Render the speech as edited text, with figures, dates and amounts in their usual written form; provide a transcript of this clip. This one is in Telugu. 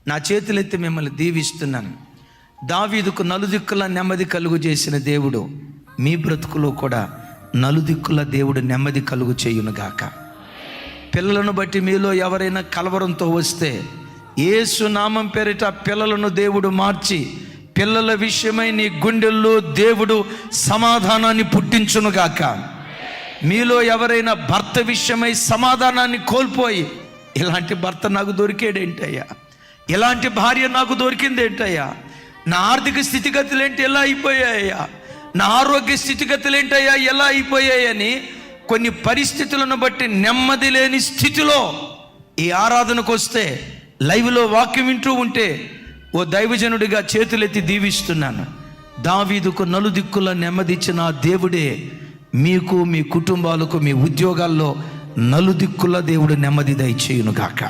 నా చేతులెత్తి మిమ్మల్ని దీవిస్తున్నాను. దావీదుకు నలుదిక్కుల నెమ్మది కలుగు చేసిన దేవుడు మీ బ్రతుకులో కూడా నలుదిక్కుల దేవుడు నెమ్మది కలుగు చేయునుగాక. పిల్లలను బట్టి మీలో ఎవరైనా కలవరంతో వస్తే యేసు నామం పేరిట పిల్లలను దేవుడు మార్చి పిల్లల విషయమై నీ గుండెల్లో దేవుడు సమాధానాన్ని పుట్టించునుగాక. మీలో ఎవరైనా భర్త విషయమై సమాధానాన్ని కోల్పోయి ఇలాంటి భర్త నాకు దొరికేడేంటయ్యా, ఇలాంటి భార్య నాకు దొరికిందేంటయ్యా, నా ఆర్థిక స్థితిగతులేంటి ఎలా అయిపోయాయ్యా, నా ఆరోగ్య స్థితిగతులేంటయ్యా ఎలా అయిపోయాయని కొన్ని పరిస్థితులను బట్టి నెమ్మది లేని స్థితిలో ఈ ఆరాధనకు వస్తే లైవ్లో వాక్యం వింటూ ఉంటే ఓ దైవజనుడిగా చేతులెత్తి దీవిస్తున్నాను. దావీదుకు నలుదిక్కుల నెమ్మదిచ్చిన ఆ దేవుడే మీకు, మీ కుటుంబాలకు, మీ ఉద్యోగాల్లో నలుదిక్కుల దేవుడు నెమ్మది దయచేయునుగాక.